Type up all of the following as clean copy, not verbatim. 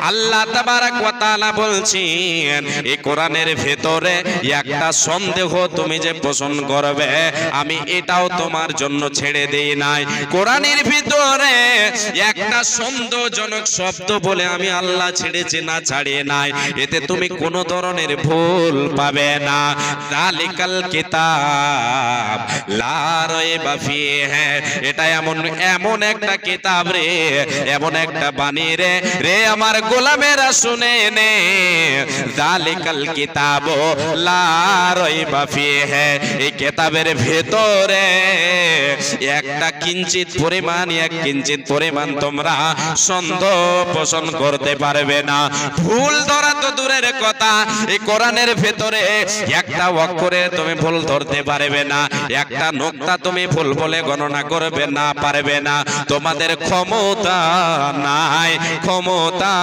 আল্লাহ তাবারাক ওয়া তাআলা বলছেন এই কোরআনের ভেতরে একটা সন্দেহ তুমি যে পোষণ করবে আমি এটাও তোমার জন্য ছেড়ে দেই নাই। কোরআনের ভিতরে একটা সন্দেহজনক শব্দ বলে আমি আল্লাহ ছেড়েছি না ছাড়িয়ে নাই, এতে তুমি কোনো ধরনের ভুল পাবে না। যালিকাল কিতাব লা রাইবা ফিহি, এটা এমন একটা কিতাব রে, এমন একটা বাণী রে রে আমার গোলামেরা শুনে নে। যালিকাল কিতাব লা রাইবা ফিহি, এই কিতাবের ভেতরে একটা কিঞ্চিত পরিমাণ তোমরা সন্দেহ পোষণ করতে পারবে না। ভুল ধরা তো দূরের কথা, এই কোরআনের ভেতরে একটা অক্ষরে তুমি ভুল ধরতে পারবে না, একটা নোক্তা তুমি ভুল বলে গণনা করবে না, পারবে না। তোমাদের ক্ষমতা নাই, ক্ষমতা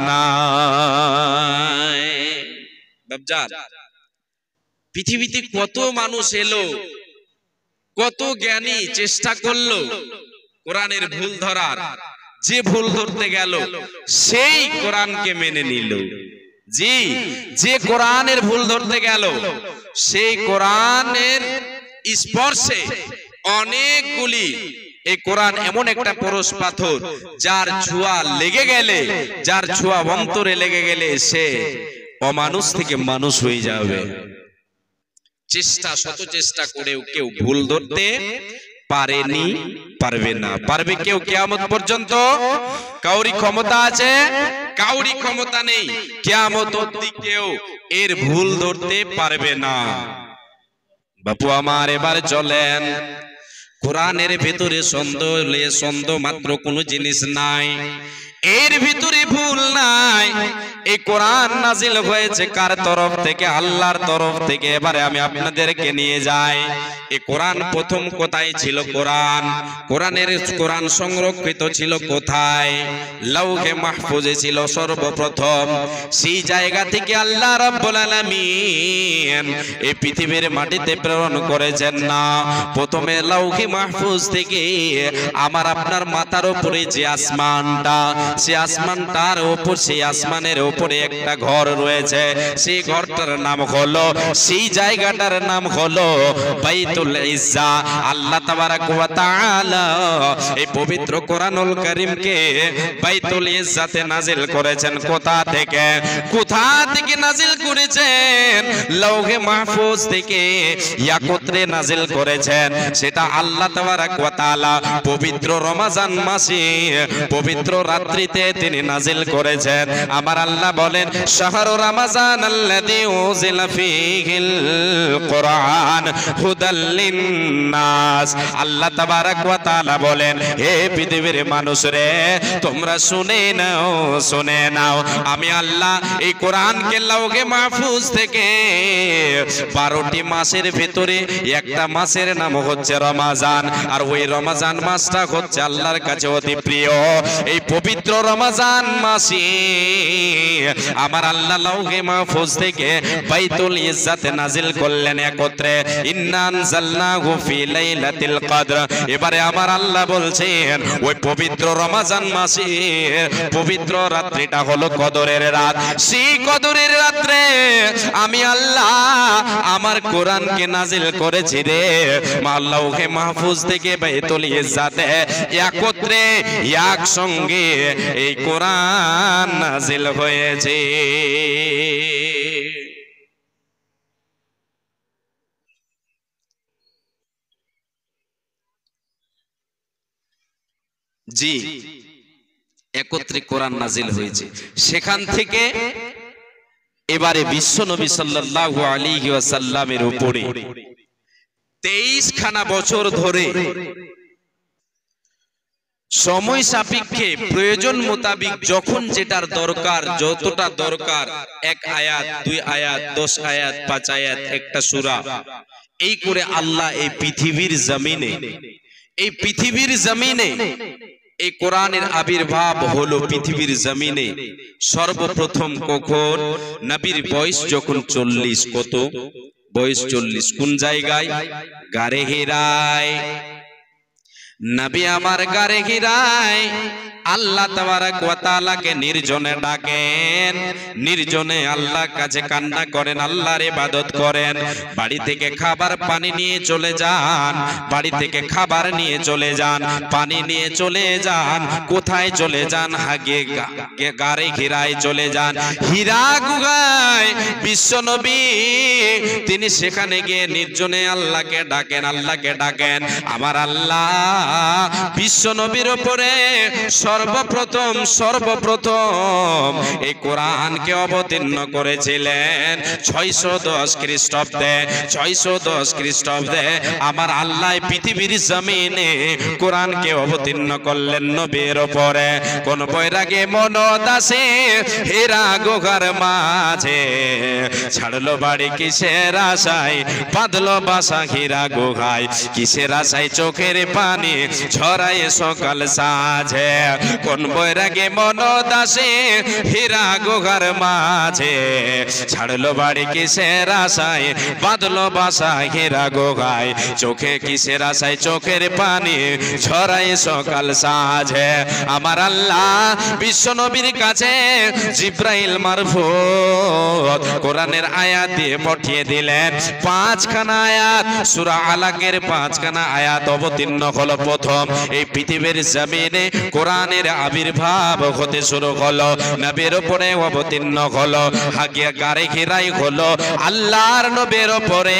নাই। বাপজান, পৃথিবীতে কত মানুষ এলো, কত জ্ঞানী চেষ্টা করলো কোরআনের ভুল ধরার, যে ভুল ধরতে গেল সেই কোরআনকে মেনে নিল। জি, যে কোরআনের ভুল ধরতে গেল সেই কোরআনের স্পর্শে অনেকগুলি, এই কোরআন এমন একটা পরশ পাথর যার ছোঁয়া লেগে গেলে, যার ছোঁয়া অন্তরে লেগে গেলে সে অমানুষ থেকে মানুষ হয়ে যাবে। শত চেষ্টা করেও কেউ ভুল ধরতে পারেনি, পারবে না। পারবে কেউ কিয়ামত পর্যন্ত? কাউরি ক্ষমতা আছে? কাউরি ক্ষমতা নেই। কিয়ামত অবধি কেউ এর ভুল ধরতে পারবে না। বাপু আমার, এবার চলেন, কোরআনের ভিতরে সন্দেহ মাত্র কোনো জিনিস নাই, এর ভিতরে ভুল নাই। এই কোরআন নাজিল হয়েছে কার তরফ থেকে? আল্লাহর তরফ থেকে। এবারে আমি আপনাদেরকে নিয়ে যাই, এই কোরআন প্রথম কোথায় ছিল? কোরআন সংরক্ষিত ছিল কোথায়? লাউহে মাহফুজে ছিল সর্বপ্রথম। সেই জায়গা থেকে আল্লাহ রাব্বুল আলামিন এই পৃথিবীর মাটিতে প্রেরণ করেছেন না। প্রথমে লাউহে মাহফুজ থেকে আমার আপনার মাথার উপরে যে আসমানটা, সেই আসমানটার উপর, সেই আসমানের উপরে একটা ঘর রয়েছে, সেই ঘরটার নাম হলো, সেই জায়গাটার নাম হলো বাইতুল ইজ্জা। আল্লাহ তাবারাক ওয়া তাআলা এই পবিত্র কোরআনুল কারীমকে বাইতুল ইজ্জাতে নাজিল করেছেন। কোথা থেকে? কোথা থেকে নাজিল করেছেন? লৌহে মাহফুজ থেকে একত্রে নাজিল করেছেন। সেটা আল্লাহ তাবারাক ওয়া তাআলা পবিত্র রমজান মাসে পবিত্র রাত্রিতে তিনি নাজিল করেছেন। আমার আল্লাহ বলেন, শাহরু রমজান আল্লাযী উযিলা ফীহিল কোরআন হুদাল লিন্নাস। আল্লাহ তাবারাক ওয়া তাআলা বলেন, হে পৃথিবীর মানুষ রে, তোমরা শুনে নাও, শুনে নাও, আমি আল্লাহ এই কোরআনকে লাউহে মাহফুজ থেকে 12টি মাসের ভিতরে একটা মাসের নাম হচ্ছে রমজান, আর ওই রমজান মাসটা হচ্ছে আল্লাহর কাছে অতি প্রিয়। এই পবিত্র রমজান মাসে আমার আল্লাহ লাউহে মাহফুজ থেকে বাইতুল ইজ্জাতে নাজিল করলেন একত্রে। ইন্না আনজালনাহু ফি লাইলাতিল কদর। এবারে আমার আল্লাহ বলছেন, ওই পবিত্র রমজান মাসে পবিত্র রাত্রিটা হলো কদরের রাত। সেই কদরের রাত্রে আমি আল্লাহ আমার কোরআনকে নাজিল করেছি রে। লাউহে মাহফুজ থেকে বাইতুল ইজ্জাতে একত্রে একসঙ্গে এই কোরআন নাজিল হয়েছে। জি, একত্রে কোরআন নাজিল হয়েছে। সেখান থেকে এবারে বিশ্ব নবী সাল্লাল্লাহু আলাইহি ওয়াসাল্লামের উপরে 23 খানা বছর ধরে সময় সাপেক্ষে প্রয়োজন মোতাবিক যখন যেটার দরকার, যতটা দরকার, 1 আয়াত, 2 আয়াত, 10 আয়াত, 5 আয়াত, একটা সূরা, এই করে আল্লাহ এই পৃথিবীর জমিনে এই কোরআনের আবির্ভাব হলো পৃথিবীর জমিনে সর্বপ্রথম কখন? নবীর বয়স যখন 40। কত বয়স? 40। কোন জায়গায়? গারে হিরায়। নবী আমার গারে হিরায় আল্লাহ তাবারাক ওয়া তাআলাকে নির্জনে ডাকেন, নির্জনে আল্লাহর কাছে কান্না করেন, আল্লাহর ইবাদত করেন। বাড়ি থেকে খাবার পানি নিয়ে চলে যান, বাড়ি থেকে খাবার নিয়ে চলে যান, পানি নিয়ে চলে যান। কোথায় চলে যান? হাগে গারে ঘিরায় চলে যান, হীরা গুহায় বিশ্বনবী তিনি সেখানে গিয়ে নির্জনে আল্লাহকে ডাকেন, আল্লাহকে ডাকেন। আমার আল্লাহ বিশ্বনবীর উপরে সর্বপ্রথম এই কোরআনকে অবতীর্ণ করেছিলেন 610 খ্রিস্টাব্দে। 610 খ্রিস্টাব্দে আমার আল্লাহ পৃথিবীর জমিনে কোরআনকে অবতীর্ণ করলেন নবীর উপরে। কোন বৈরাগে মনদাসে হীরা গুহার মাঝে ছাড়লো বাড়ি কিসের আশায়, বাঁধলো বাসা হীরা গুহায়, কিসের আশায় চোখের পানি ঝরায় সকাল সাঁঝে। কোন বৈরাগে মনদাসে হীরা গুহার মাঝে ছাড়লো বাড়ি কিসের আশায়, বাঁধলো বাসা হীরা গুহায়, চোখে কিসের আশায় চোখের পানি ঝরায় সকাল সাঁঝে। আমার আল্লাহ বিশ্বনবীর কাছে জিব্রাইল মারফত কোরআনের আয়াত দিয়ে পাঠিয়ে দিলেন। 5খানা আয়াত, সূরা আলাকের 5খানা আয়াত অবতীর্ণ হলো প্রথম। এই পৃথিবীর জমিনে কোরআনের আবির্ভাব হতে শুরু হলো, নবীর উপরে অবতীর্ণ হলো, হাগিয়া গারে ঘিরাই হলো আল্লাহর নবীর উপরে।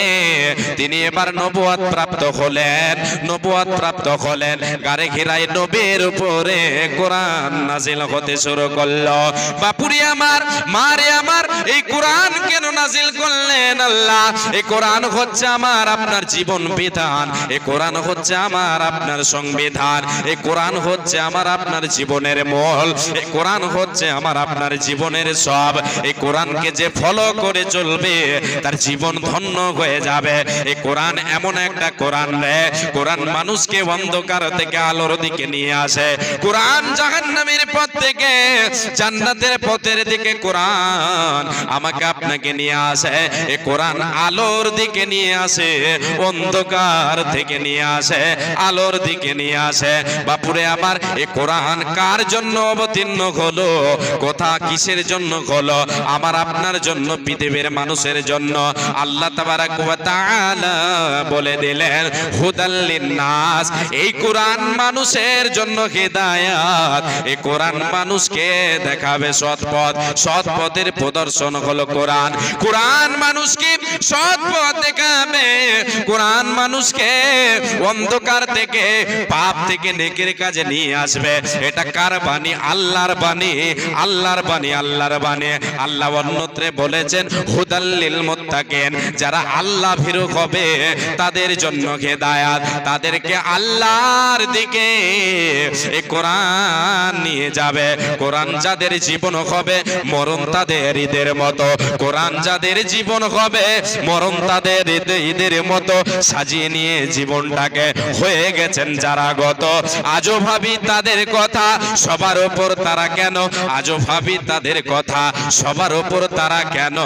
তিনি এবার নবুয়ত প্রাপ্ত হলেন, নবুয়ত প্রাপ্ত হলেন। গারে ঘিরাই নবীর উপরে কোরআন নাজিল হতে শুরু করলো। বাপুরি আমার, মারে আমার, এই কোরআন কেন নাজিল করলেন আল্লাহ? এই কোরআন হচ্ছে আমার আপনার জীবন বিধান, এই কোরআন হচ্ছে আমার আপনার সংবিধান, এই কোরআন হচ্ছে আমার আপনার জীবনের মূল, এই কোরআন হচ্ছে আমার আপনার জীবনের সব। এই কোরআনকে যে ফলো করে চলবে তার জীবন ধন্য হয়ে যাবে। এই কোরআন এমন একটা কোরআন রে, কোরআন মানুষকে অন্ধকার থেকে আলোর দিকে নিয়ে আসে। কোরআন জাহান্নামের পথ থেকে জান্নাতের পথের দিকে কোরআন আমাকে আপনাকে নিয়ে আসে। এই কোরআন আলোর দিকে নিয়ে আসে, অন্ধকার থেকে নিয়ে আসে আলোর দিকে নিয়ে আসে। বাপুরে আমার, এই কোরআন কার জন্য অবতীর্ণ হলো? কোথা কিসের জন্য হলো? আমার আপনার জন্য, পৃথিবীর মানুষের জন্য। আল্লাহ তাবারাক ওয়া তাআলা বলে দিলেন হুদাল লিন্নাস। এই কোরআন মানুষের জন্য হিদায়াত, এই কোরআন মানুষকে দেখাবে সৎ পথ, সৎ পথের প্রদর্শন হলো কোরআন। কোরআন মানুষকে সৎ পথ দেখাবে, কোরআন মানুষকে অন্ধকার থেকে পাপ থেকে নেকির কাজে নিয়ে আসবে। এটা কার বাণী? আল্লাহর বাণী, আল্লাহর বাণী, আল্লাহর বাণী। আল্লাহ অন্যত্রে বলেছেন হুদাল লিল মুত্তাকিন, যারা আল্লাহ ভীরু হবে তাদের জন্য হিদায়াত, তাদেরকে আল্লাহর দিকে এই কোরআন নিয়ে যাবে। কোরআন যাদের জীবন হবে মরণ তাদের ঈদের মতো, কোরআন যাদের জীবন হবে মরণ তাদের ঈদের মতো সাজিয়ে নিয়ে জীবনটাকে হয়ে গেছেন যারা গত। আজও ভাবি তাদের কথা, সবার উপর তারা কেন? আজও ভাবি তাদের কথা, সবার উপর তারা কেন?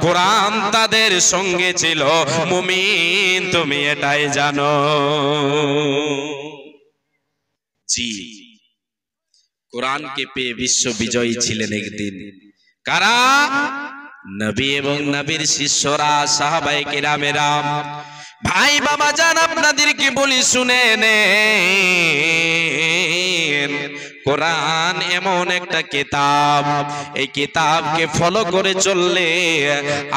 কোরআন তাদের সঙ্গে ছিল, মুমিন তুমি এটাই জানো। জি, কোরআনকে পেয়ে বিশ্ব বিজয়ী ছিলেন একদিন। কারা? নবী এবং নবীর শিষ্যরা, সাহাবায়ে কেরামেরা। ভাই বাবা জান, আপনাদেরকে বলি শুনে নেন, কোরআন এমন একটা কিতাব, এই কিতাবকে ফলো করে চললে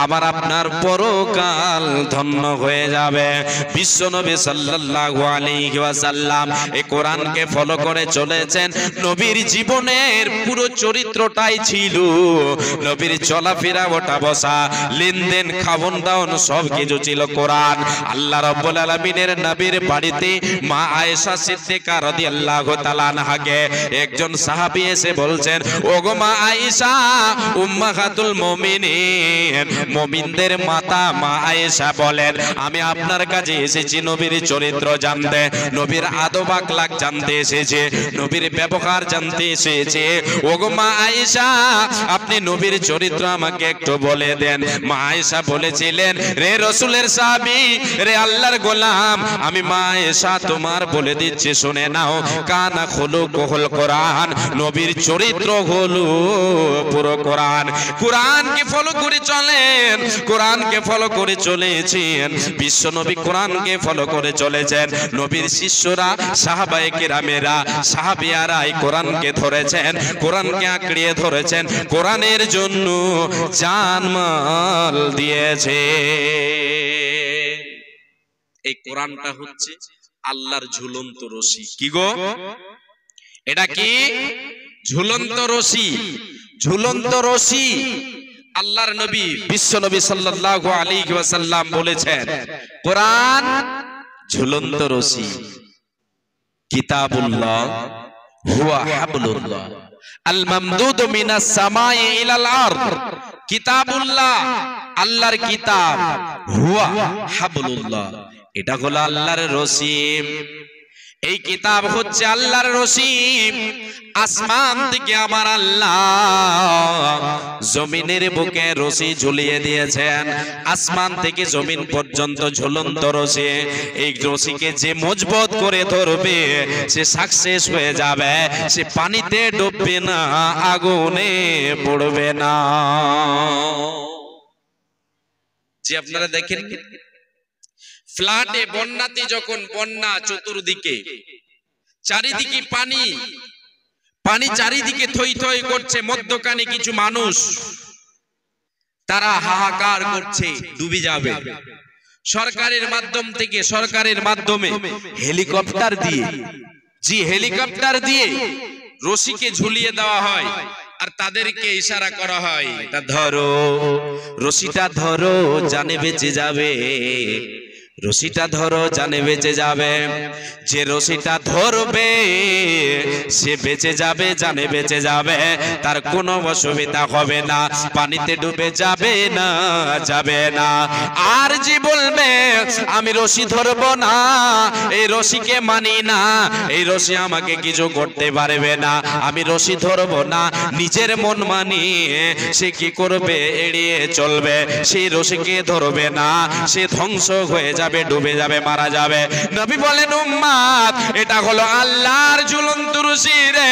আবার আপনার পরকাল ধন্য হয়ে যাবে। বিশ্বনবী সাল্লাল্লাহু আলাইহি ওয়াসাল্লাম এই কোরআনকে ফলো করে চলেছেন। নবীর জীবনের পুরো চরিত্রটাই ছিল, নবীর চলাফেরা, ওঠা বসা, লেনদেন, খাওন দাওন সব কিছু ছিল কোরআন। আল্লাহ রাব্বুল আলামিনের নবীর বাড়িতে মা আয়েশা সিদ্দিকা রাদিয়াল্লাহু তাআলা আনহাকে একজন সাহাবী এসে বলছেন, ওগো মা আয়েশা, উম্মাহাতুল মুমিনিন, মুমিনদের মাতা মা আয়েশা বলেন, আমি আপনার কাছে এসেছি নবীর চরিত্র জানতে, নবীর আদব আখলাক জানতে এসেছি, নবীর ব্যবহার জানতে এসেছি। ওগো মা আয়েশা, আপনি নবীর চরিত্র আমাকে একটু বলে দেন। মা আয়েশা বলেছিলেন, রে রাসূলের সাহাবী, রে আল্লাহর গোলাম, আমি মা আয়েশা তোমার বলে দিচ্ছি, শুনে নাও। কানা খুলুকুল কোরআন, নবীর চরিত্র হলো পুরো কোরআন। কোরআনকে ফলো করে চলেন, কোরআনকে ফলো করে চলেছেন, বিশ্ব নবী কোরআনকে ফলো করে চলেছেন। নবীর শিষ্যরা সাহাবায়ে কেরামেরা সাহাবিয়ারা এই কোরআনকে ধরেছেন, কোরআনকে আঁকড়িয়ে ধরেছেন, কোরআনের জন্য জানমাল দিয়েছে। এই কোরআনটা হচ্ছে আল্লাহর ঝুলন্ত রশি। কি গো, এটা কি? ঝুলন্ত রশি। ঝুলন্ত রশি। আল্লাহর নবী বিশ্ব নবী সাল্লাল্লাহু আলাইহি ওয়াসাল্লাম বলেছেন কোরআন ঝুলন্ত রশি। কিতাবুল্লাহ হুয়া হাবলুল্লাহ আল মামদুদ মিনাস সামাই ইলাল আরদ। কিতাবুল্লাহ, আল্লাহর কিতাব, হুয়া হাবলুল্লাহ, এটা হলো আল্লাহর রশি। এই কিতাব হচ্ছে আল্লাহর রশি। আসমান থেকে আমার আল্লাহ জমিনের বুকে রশি ঝুলিয়ে দিয়েছেন। আসমান থেকে জমিন পর্যন্ত ঝুলন্ত রশি। এই রশিকে যে মজবুত করে ধরবে সে সাকসেস হয়ে যাবে, সে পানিতে ডুববে না, আগুনে পড়বে না। যে আপনারা দেখেন ফ্ল্যাটে বন্যাতে যখন বন্যা, চতুর্দিকে চারিদিকে পানি, পানি চারিদিকে থই থই করছে, মধ্যখানে কিছু মানুষ তারা হাহাকার করছে, ডুবে যাবে। সরকারের মাধ্যম থেকে, সরকারের মাধ্যমে হেলিকপ্টার দিয়ে, জি হেলিকপ্টার দিয়ে রশিকে ঝুলিয়ে দেওয়া হয় আর তাদেরকে ইশারা করা হয়, তা ধরো, রশিটা ধরো, জানে বেঁচে যাবে। রশিটা ধরো, জানে বেঁচে যাবে। যে রশিটা ধরবে সে বেঁচে যাবে, জানে বেঁচে যাবে, তার কোনো অসুবিধা হবে না, পানিতে ডুবে যাবে না, যাবে না। আর যে বলবে আমি রশি ধরবো না, এই রশিকে মানি না, এই রশি আমাকে কিছু করতে পারবে না, আমি রশি ধরবো না, নিজের মন মানিয়ে সে কি করবে? এড়িয়ে চলবে, সেই রশিকে ধরবে না, সে ধ্বংস হয়ে যাবে, ডুবে যাবে, মারা যাবে। নবী বলেন উম্মত, এটা হলো আল্লাহর ঝুলন্ত রশি রে,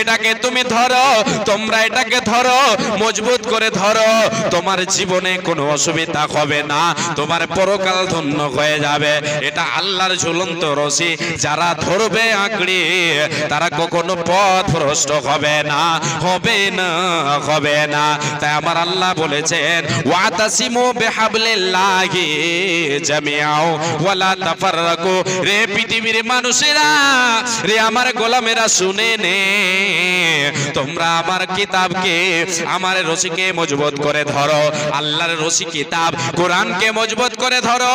এটাকে তুমি ধরো, তোমরা এটাকে ধরো, মজবুত করে ধরো, তোমার জীবনে কোনো অসুবিধা হবে না, তোমার পরকাল ধন্য হয়ে যাবে। এটা আল্লাহর ঝুলন্ত রশি, যারা ধরবে আঁকড়ে তারা কখনো পথ ভ্রষ্ট হবে না, হবে না, হবে না। তাই আমার আল্লাহ বলেছেন ওয়াতাসিমু বিহাবলিল্লাহি জামিআও ওয়ালা তাফাররাকু। রে পৃথিবীর মানুষেরা, রে আমার গোলামেরা, শুনে নে, তোমরা আমার কিতাবকে, আমার রশিকে মজবুত করে ধরো, আল্লাহর রশি কিতাব কোরআনকে মজবুত করে ধরো,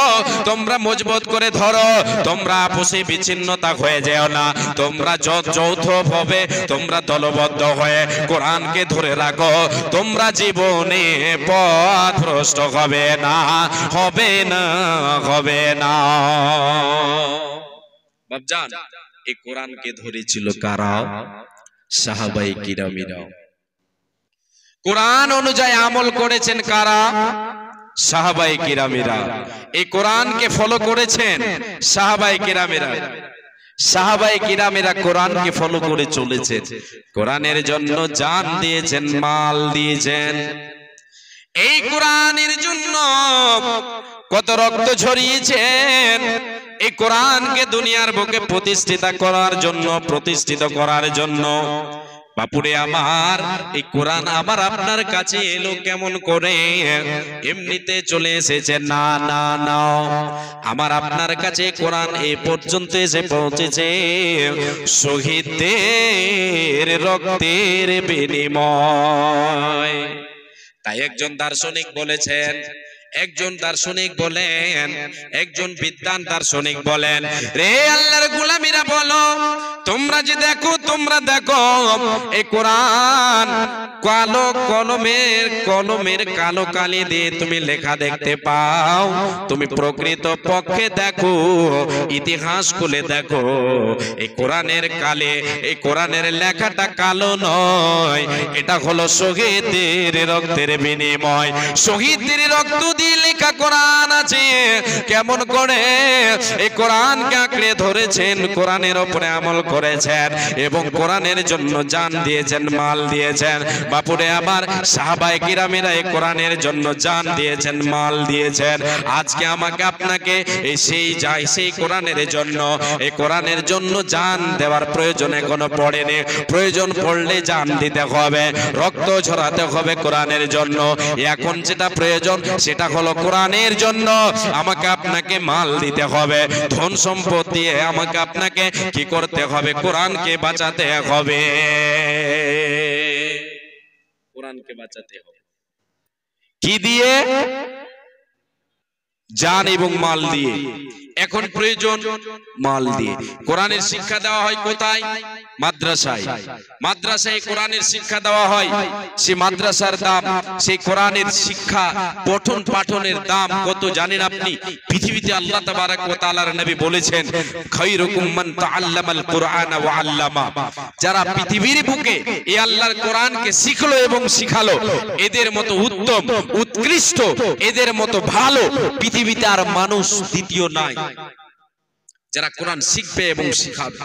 তোমরা মজবুত করে ধরো, তোমরা আপসে বিচ্ছিন্নতা হয়ে যেও না, তোমরা যৌথভাবে, তোমরা দলবদ্ধ হয়ে কোরআনকে ধরে রাখো, তোমরা জীবনে পথ ভ্রষ্ট হবে না, হবে না, হবে না। বাপজান, এই কোরআনকে ধরেছিল কারা? সাহাবায়ে কিরামিরা। কোরআন অনুযায়ী আমল করেছেন কারা? সাহাবায়ে কিরামিরা। এই কোরআনকে ফলো করেছেন সাহাবায়ে কিরামিরা। সাহাবায়ে কিরামিরা কোরআনকে ফলো করে চলেছেন, কোরআনের জন্য জান দিয়েছেন, মাল দিয়েছেন। এই কোরআনের জন্য কত রক্ত ঝরিয়েছেন, এই কোরআনকে দুনিয়ার বুকে প্রতিষ্ঠিত করার জন্য, প্রতিষ্ঠিত করার জন্য। বাপুরে আমার, এই কোরআন আমার আপনার কাছে এলো কেমন করে? এমনিতে চলে এসেছে না, না, না। আমার আপনার কাছে কোরআন এই পর্যন্ত এসে পৌঁছেছে শহীদদের রক্তের বিনিময়। তাই একজন দার্শনিক বলেছেন, একজন দার্শনিক বলেন, একজন বিদ্বান দার্শনিক বলেন, রে আল্লাহর গোলামীরা বলো, তোমরা যে দেখো, তোমরা দেখো এই কোরআন কালো কলমের কালো কালি দিয়ে তুমি লেখা দেখতে পাও, তুমি প্রকৃত পক্ষে দেখো, ইতিহাস খুলে দেখো, এই কোরআনের কালে, এই কোরআনের লেখাটা কালো নয়, এটা হলো শহীদদের রক্তের বিনিময়। শহীদদের রক্ত দিয়ে লেখা কোরআন আছে। কেমন করে এই কোরআনকে আঁকড়ে ধরেছেন, কোরআনের উপরে আমল করেছেন এবং কোরআনের জন্য জান দিয়েছেন, মাল দিয়েছেন। বাপুরে আমার সাহাবায়ে কিরামেরা এই কোরআনের জন্য জান দিয়েছেন, মাল দিয়েছেন। আজকে আমাকে আপনাকে সেই কোরআনের জন্য, এই কোরআনের জন্য জান দেওয়ার প্রয়োজন এখনো পড়েনি। প্রয়োজন পড়লে জান দিতে হবে, রক্ত ঝরাতে হবে কোরআনের জন্য। এখন যেটা প্রয়োজন সেটা হলো কোরআনের জন্য আমাকে আপনাকে মাল দিতে হবে, ধন সম্পদ দিয়ে আমাকে আপনাকে কি করতে হবে, কোরআনকে বাঁচাতে হবে, কোরআনকে বাঁচাতে হবে। কি দিয়ে? জান এবং মাল দিয়ে। এখন প্রয়োজন মাল দিয়ে। কোরআনের শিক্ষা দেওয়া হয় কোথায়? মাদ্রাসায়। মাদ্রাসায় কোরআনের শিক্ষা দেওয়া হয়। সেই মাদ্রাসার দাম, সেই কোরআনের শিক্ষা পঠন পাঠনের দাম কত জানেন আপনি? পৃথিবীতে আল্লাহ তাবারাক ওয়া তাআলার নবী বলেছেন, খায়রুকুম মান তাআল্লামাল কুরআনা ওয়া আল্লামা। যারা পৃথিবীর বুকে এই আল্লাহর কোরআনকে শিখলো এবং শিখালো, এদের মতো উত্তম, উৎকৃষ্ট, এদের মতো ভালো পৃথিবীতে আর মানুষ দ্বিতীয় নাই। যারা কোরআন শিখবে এবং শিখাবে।